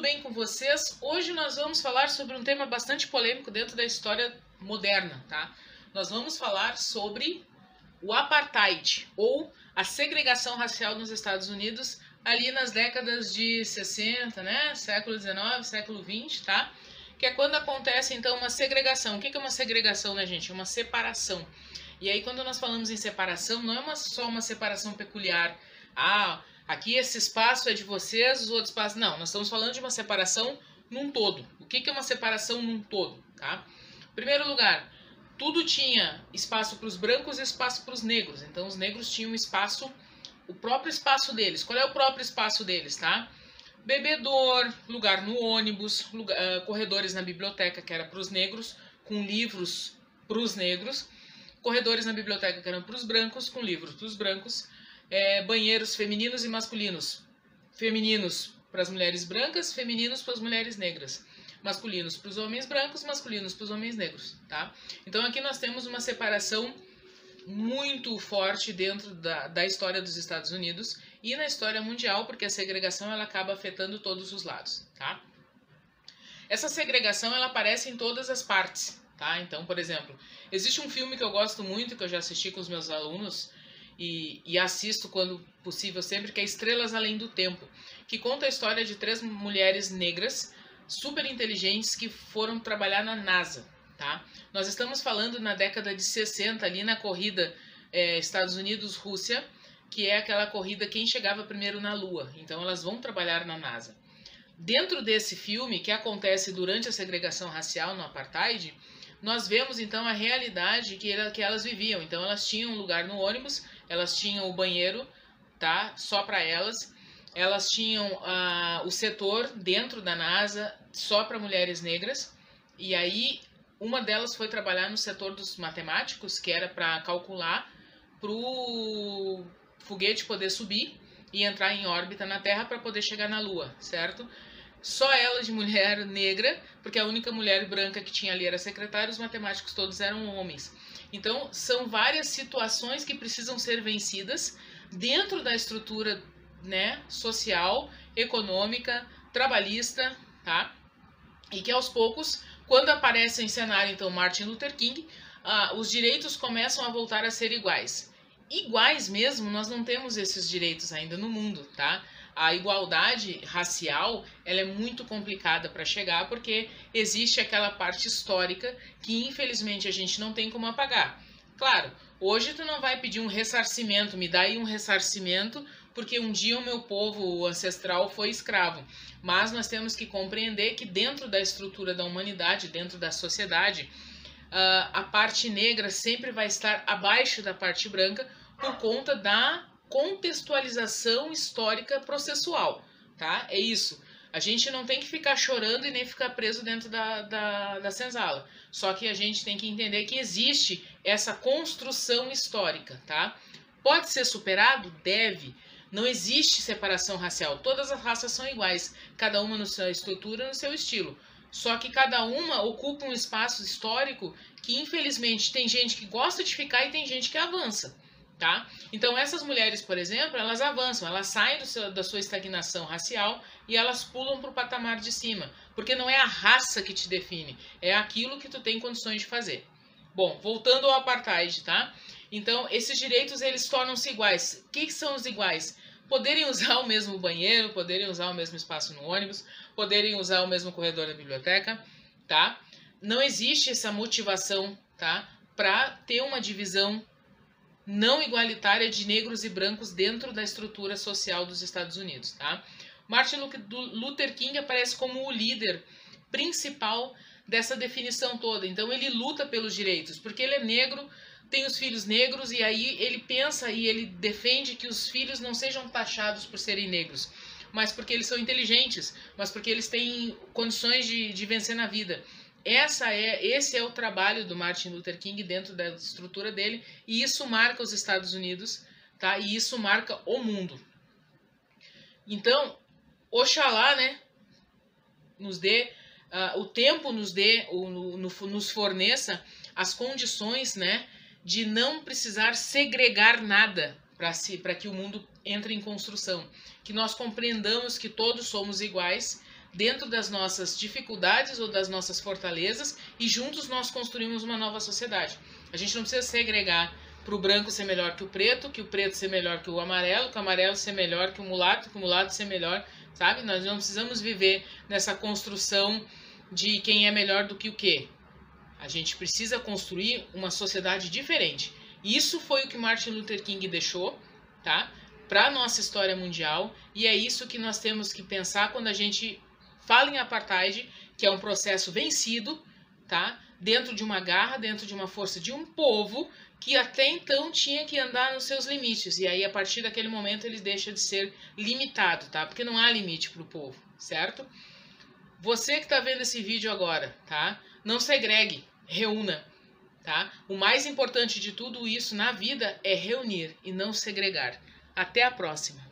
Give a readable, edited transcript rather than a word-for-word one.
tudo bem com vocês? Hoje nós vamos falar sobre um tema bastante polêmico dentro da história moderna, tá? Nós vamos falar sobre o apartheid, ou a segregação racial nos Estados Unidos, ali nas décadas de 60, né? Século XIX, século XX, tá? Que é quando acontece, então, uma segregação. O que é uma segregação, né, gente? É uma separação. E aí, quando nós falamos em separação, não é só uma separação peculiar. Ah, aqui esse espaço é de vocês, os outros espaços... Não, nós estamos falando de uma separação num todo. O que é uma separação num todo, tá? Em primeiro lugar, tudo tinha espaço para os brancos e espaço para os negros. Então, os negros tinham espaço, o próprio espaço deles. Qual é o próprio espaço deles, tá? Bebedor, lugar no ônibus, corredores na biblioteca, que era para os negros, com livros para os negros. Corredores na biblioteca, que eram para os brancos, com livros para os brancos. Banheiros femininos e masculinos. Femininos para as mulheres brancas, femininos para as mulheres negras. Masculinos para os homens brancos, masculinos para os homens negros, tá? Então aqui nós temos uma separação muito forte dentro da história dos Estados Unidos e na história mundial, porque a segregação ela acaba afetando todos os lados, tá? Essa segregação ela aparece em todas as partes, tá? Então, por exemplo, existe um filme que eu gosto muito, que eu já assisti com os meus alunos e assisto quando possível sempre, que é Estrelas Além do Tempo, que conta a história de 3 mulheres negras super inteligentes que foram trabalhar na NASA, tá? Nós estamos falando na década de 60, ali na corrida Estados Unidos-Rússia, que é aquela corrida quem chegava primeiro na Lua. Então elas vão trabalhar na NASA. Dentro desse filme, que acontece durante a segregação racial no apartheid, nós vemos então a realidade que elas viviam. Então elas tinham um lugar no ônibus, elas tinham o banheiro, tá? Só para elas. Elas tinham o setor dentro da NASA só para mulheres negras. E aí uma delas foi trabalhar no setor dos matemáticos, que era para calcular para o foguete poder subir e entrar em órbita na Terra para poder chegar na Lua, certo? Só ela de mulher negra, porque a única mulher branca que tinha ali era secretária, os matemáticos todos eram homens. Então, são várias situações que precisam ser vencidas dentro da estrutura, né, social, econômica, trabalhista, tá? E que aos poucos, quando aparece em cenário, então, Martin Luther King, os direitos começam a voltar a ser iguais. Iguais mesmo, nós não temos esses direitos ainda no mundo, tá? A igualdade racial, ela é muito complicada para chegar, porque existe aquela parte histórica que, infelizmente, a gente não tem como apagar. Claro, hoje tu não vai pedir um ressarcimento, me dá aí um ressarcimento, porque um dia o meu povo ancestral foi escravo. Mas nós temos que compreender que dentro da estrutura da humanidade, dentro da sociedade, a parte negra sempre vai estar abaixo da parte branca por conta da contextualização histórica processual, tá? É isso. A gente não tem que ficar chorando e nem ficar preso dentro da senzala. Só que a gente tem que entender que existe essa construção histórica, tá? Pode ser superado? Deve. Não existe separação racial. Todas as raças são iguais, cada uma na sua estrutura, no seu estilo. Só que cada uma ocupa um espaço histórico que, infelizmente, tem gente que gosta de ficar e tem gente que avança, tá? Então, essas mulheres, por exemplo, elas avançam, elas saem da sua estagnação racial e elas pulam para o patamar de cima. Porque não é a raça que te define, é aquilo que tu tem condições de fazer. Bom, voltando ao apartheid, tá? Então, esses direitos, eles tornam-se iguais. O que são os iguais? Poderem usar o mesmo banheiro, poderem usar o mesmo espaço no ônibus, poderem usar o mesmo corredor da biblioteca, tá? Não existe essa motivação, tá? Para ter uma divisão não igualitária de negros e brancos dentro da estrutura social dos Estados Unidos, tá? Martin Luther King aparece como o líder principal dessa definição toda. Então, ele luta pelos direitos, porque ele é negro, tem os filhos negros, e aí ele pensa e ele defende que os filhos não sejam taxados por serem negros, mas porque eles são inteligentes, mas porque eles têm condições de vencer na vida. Esse é o trabalho do Martin Luther King dentro da estrutura dele, e isso marca os Estados Unidos, tá? E isso marca o mundo. Então, Oxalá, né, nos dê, o tempo nos forneça as condições, né, de não precisar segregar nada para que o mundo entre em construção. Que nós compreendamos que todos somos iguais, dentro das nossas dificuldades ou das nossas fortalezas, e juntos nós construímos uma nova sociedade. A gente não precisa segregar para o branco ser melhor que o preto ser melhor que o amarelo ser melhor que o mulato ser melhor, sabe? Nós não precisamos viver nessa construção de quem é melhor do que o quê. A gente precisa construir uma sociedade diferente. Isso foi o que Martin Luther King deixou, tá? Para a nossa história mundial, e é isso que nós temos que pensar quando a gente fala em apartheid, que é um processo vencido, tá? Dentro de uma garra, dentro de uma força de um povo que até então tinha que andar nos seus limites. E aí, a partir daquele momento, ele deixa de ser limitado, tá? Porque não há limite para o povo, certo? Você que está vendo esse vídeo agora, tá? Não segregue, reúna, tá? O mais importante de tudo isso na vida é reunir e não segregar. Até a próxima!